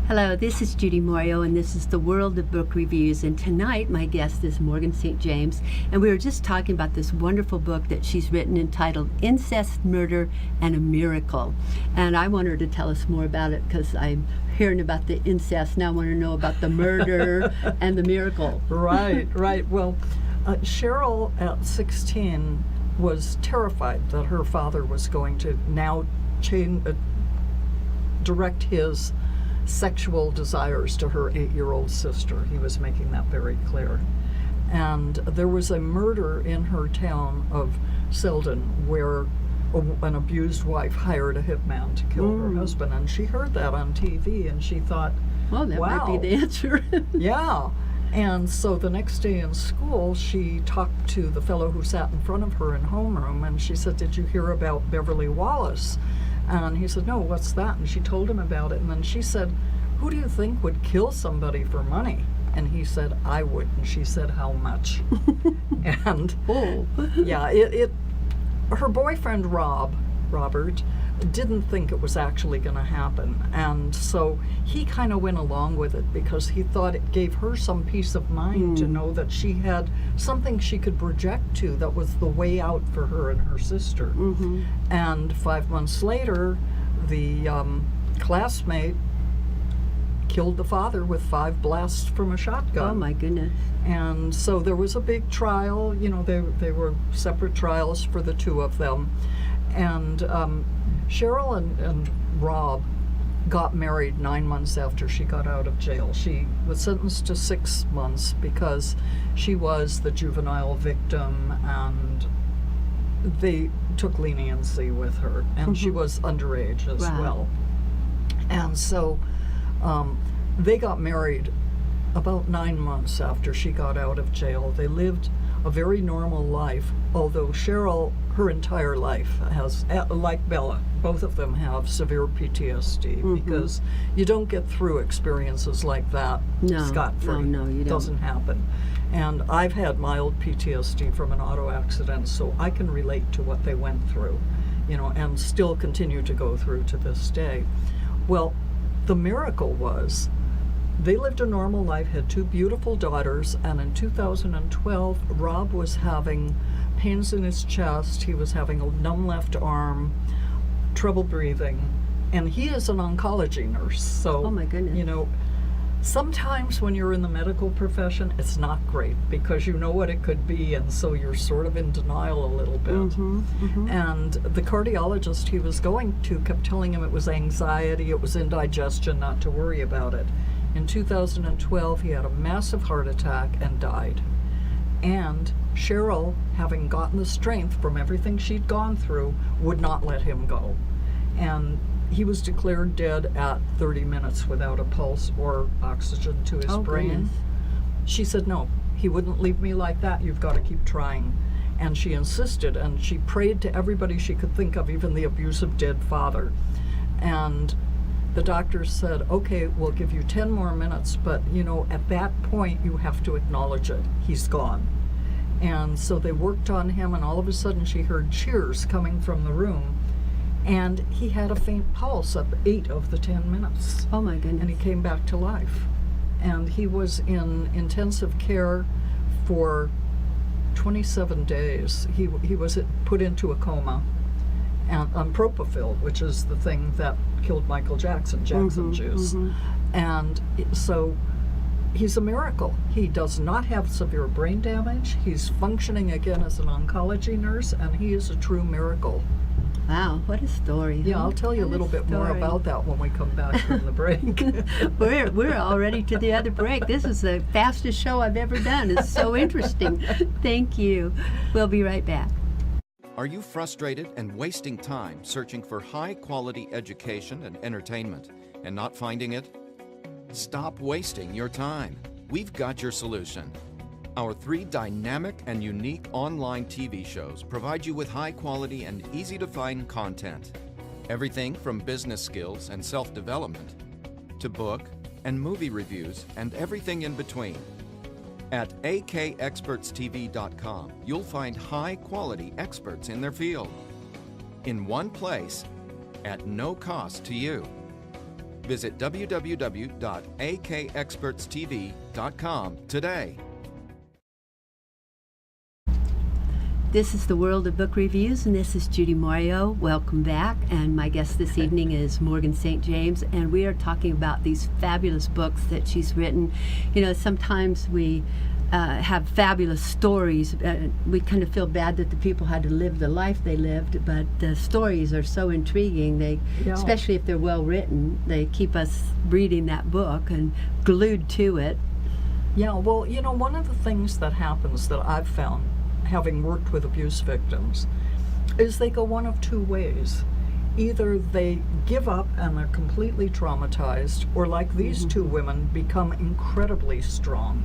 Hello, this is Judy Morio, and this is the World of Book Reviews. And tonight, my guest is Morgan St. James, and we were just talking about this wonderful book that she's written entitled Incest, Murder, and a Miracle. And I want her to tell us more about it because I'm hearing about the incest. Now I want to know about the murder and the miracle. Right. Well, Cheryl at 16 was terrified that her father was going to now direct his sexual desires to her 8-year-old sister. He was making that very clear. And there was a murder in her town of Selden where an abused wife hired a hitman to kill her husband, and she heard that on TV and she thought, well, that wow, might be the answer. Yeah. And so the next day in school, she talked to the fellow who sat in front of her in homeroom, and she said, "Did you hear about Beverly Wallace?" And he said, "No, what's that?" And she told him about it. And then she said, "Who do you think would kill somebody for money?" And he said, "I would." And she said, "How much?" And yeah, her boyfriend Robert, didn't think it was actually going to happen. And so he kind of went along with it because he thought it gave her some peace of mind to know that she had something she could project to that was the way out for her and her sister. And 5 months later, the classmate killed the father with 5 blasts from a shotgun. Oh my goodness. And so there was a big trial. You know, they were separate trials for the two of them. And Cheryl and Rob got married 9 months after she got out of jail. She was sentenced to 6 months because she was the juvenile victim, and they took leniency with her, and she was underage as well. And so they got married about 9 months after she got out of jail. They lived a very normal life, although Cheryl, her entire life has, like Bella, both of them have severe PTSD because you don't get through experiences like that scot-free. No, you don't. Doesn't happen. And I've had mild PTSD from an auto accident, so I can relate to what they went through, you know, and still continue to go through to this day. Well, the miracle was they lived a normal life, had 2 beautiful daughters, and in 2012, Rob was having pains in his chest, he was having a numb left arm, trouble breathing, and he is an oncology nurse. So, oh my goodness. You know, sometimes when you're in the medical profession, it's not great because you know what it could be, and so you're sort of in denial a little bit. And the cardiologist he was going to kept telling him it was anxiety, it was indigestion, not to worry about it. In 2012, he had a massive heart attack and died. And Cheryl, having gotten the strength from everything she'd gone through, would not let him go. And he was declared dead at 30 minutes without a pulse or oxygen to his brain. Goodness. She said, "No, he wouldn't leave me like that. You've got to keep trying." And she insisted, and she prayed to everybody she could think of, even the abusive dead father. And the doctors said, "Okay, we'll give you 10 more minutes, but you know, at that point you have to acknowledge it. He's gone." And so they worked on him, and all of a sudden she heard cheers coming from the room, and he had a faint pulse at 8 of the 10 minutes. Oh my goodness. And he came back to life. And he was in intensive care for 27 days. He was put into a coma and on propofol, which is the thing that killed Michael Jackson juice. And so he's a miracle. He does not have severe brain damage. He's functioning again as an oncology nurse, and he is a true miracle. Wow, what a story. Yeah, huh? I'll tell you a What little bit more story. about that when we come back from the break. We're already to the other break. This is the fastest show I've ever done. It's so interesting. Thank you. We'll be right back. Are you frustrated and wasting time searching for high-quality education and entertainment and not finding it? Stop wasting your time. We've got your solution. Our 3 dynamic and unique online TV shows provide you with high-quality and easy-to-find content. Everything from business skills and self-development to book and movie reviews and everything in between. At akexpertstv.com, you'll find high-quality experts in their field in one place at no cost to you. Visit www.akexpertstv.com today. This is the World of Book Reviews, and this is Judy Mario. Welcome back. And my guest this evening is Morgan St. James, and we are talking about these fabulous books that she's written. You know, sometimes we have fabulous stories. We kind of feel bad that the people had to live the life they lived, but the stories are so intriguing. They, Yeah. especially if they're well written, they keep us reading that book and glued to it. Yeah, well, you know, one of the things that happens that I've found, having worked with abuse victims, is they go one of 2 ways. Either they give up and are completely traumatized, or like these 2 women, become incredibly strong.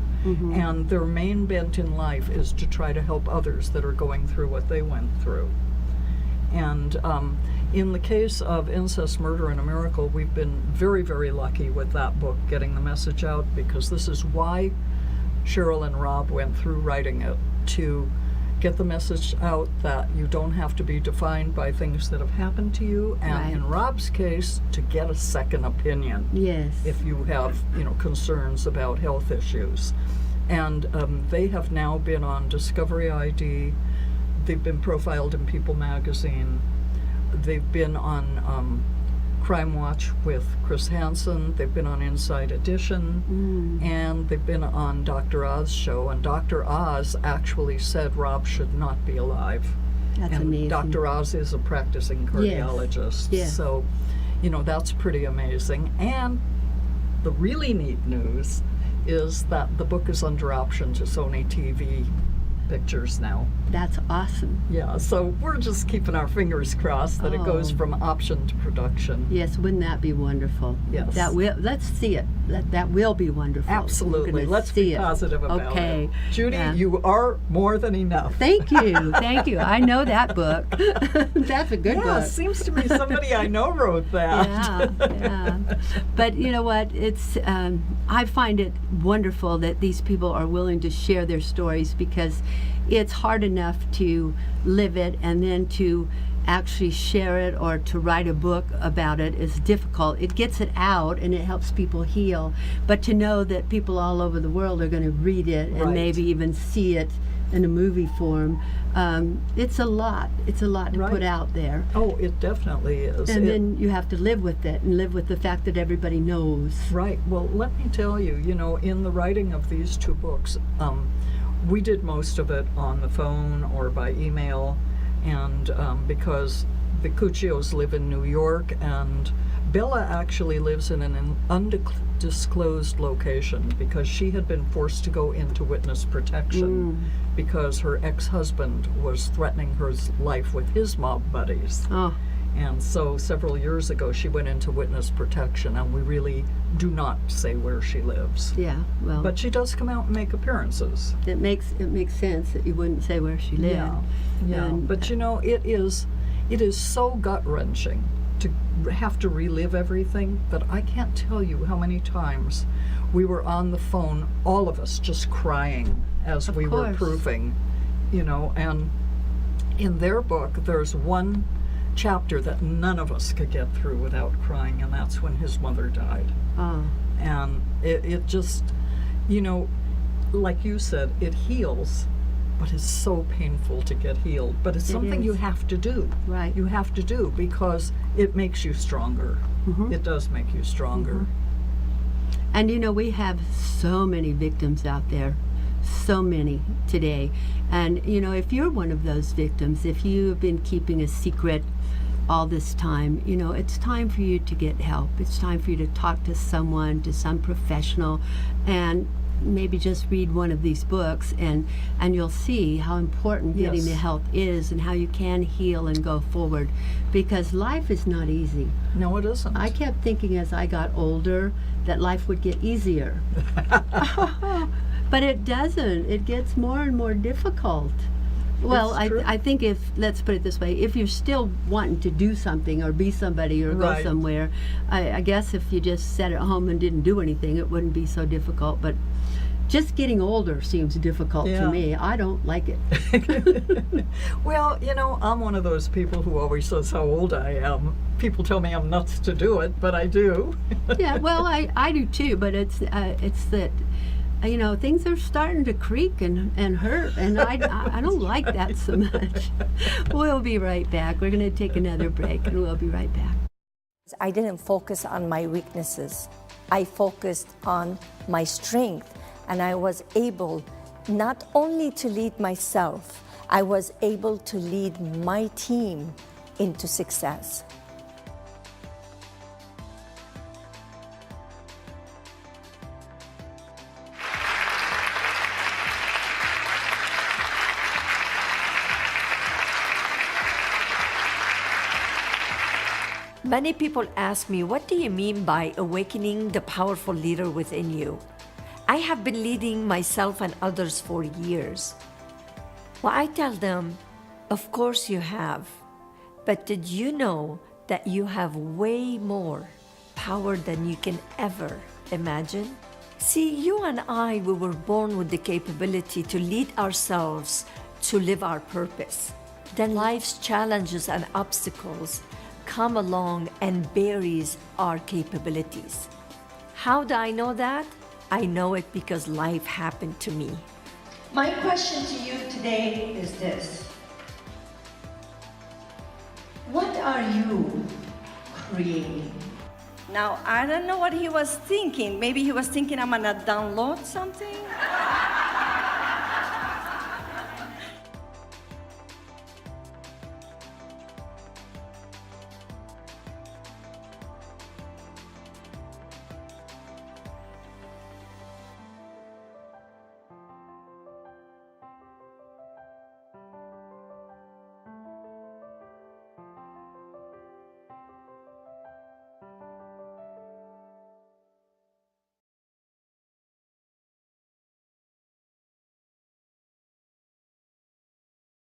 And their main bent in life is to try to help others that are going through what they went through. And in the case of Incest, Murder, and a Miracle, we've been very, very lucky with that book getting the message out, because this is why Cheryl and Rob went through writing it, to get the message out that you don't have to be defined by things that have happened to you, and Right. in Rob's case, to get a second opinion Yes. if you have, you know, concerns about health issues. And they have now been on Discovery ID. They've been profiled in People magazine. They've been on Crime Watch with Chris Hansen. They've been on Inside Edition, and they've been on Dr. Oz show. And Dr. Oz actually said Rob should not be alive. That's and amazing. Dr. Oz is a practicing cardiologist. Yes. So, you know, that's pretty amazing. And the really neat news is that the book is under option to Sony TV Pictures now. That's awesome. Yeah, so we're just keeping our fingers crossed that it goes Oh. from option to production. Yes, wouldn't that be wonderful? Yes. That will. Let's see it. That will be wonderful. We're Absolutely. gonna Let's see be it. positive about Okay. it. Judy, Yeah. you are more than enough. Thank you. Thank you. I know that book. That's a good Yeah, book. it seems to me somebody I know wrote that. Yeah. But you know what? It's I find it wonderful that these people are willing to share their stories, because it's hard enough to live it, and then to actually share it or to write a book about it is difficult. It gets it out and it helps people heal. But to know that people all over the world are going to read it and Right. maybe even see it in a movie form, it's a lot. It's a lot to put Right. out there. Oh, it definitely is. And then you have to live with it and live with the fact that everybody knows. Right. Well, let me tell you, you know, in the writing of these 2 books, we did most of it on the phone or by email, and because the Cuccios live in New York, and Bella actually lives in an undisclosed location because she had been forced to go into witness protection because her ex-husband was threatening her life with his mob buddies. Oh, And so several years ago, she went into witness protection, and we really do not say where she lives. yeah. Well, But she does come out and make appearances. it makes sense that you wouldn't say where she lived. Yeah. And- But you know, it is so gut-wrenching to have to relive everything that I can't tell you how many times we were on the phone, all of us just crying as Of we were course. proofing, you know. And in their book, there's one chapter that none of us could get through without crying, and that's when his mother died. Oh, And it just, you know, like you said, it heals, but it's so painful to get healed. But it's It something you is. have to do. right. You have to do, because it makes you stronger. Mhm. It does make you stronger. And you know, we have so many victims out there, so many today. And you know, if you're one of those victims, if you have been keeping a secret all this time, you know, it's time for you to get help. It's time for you to talk to someone, to some professional, and maybe just read one of these books, and you'll see how important getting the Yes. help is and how you can heal and go forward, because life is not easy. No, it isn't. I kept thinking as I got older that life would get easier. But it doesn't. It gets more and more difficult. Well, It's true. I think if, let's put it this way, if you're still wanting to do something or be somebody or go Right. somewhere, I guess if you just sat at home and didn't do anything, it wouldn't be so difficult. But just getting older seems difficult Yeah. to me. I don't like it. Well, you know, I'm one of those people who always says how old I am. People tell me I'm nuts to do it, but I do. Yeah, well, I do too, but it's that, you know, things are starting to creak and hurt, and I don't like that so much. We'll be right back. We're going to take another break, and we'll be right back. I didn't focus on my weaknesses. I focused on my strength, and I was able not only to lead myself, I was able to lead my team into success. Many people ask me, what do you mean by awakening the powerful leader within you? I have been leading myself and others for years. Well, I tell them, of course you have, but did you know that you have way more power than you can ever imagine? See, you and I, we were born with the capability to lead ourselves to live our purpose. Then life's challenges and obstacles come along and buries our capabilities. How do I know that? I know it because life happened to me. My question to you today is this. What are you creating? Now, I don't know what he was thinking. Maybe he was thinking I'm gonna download something.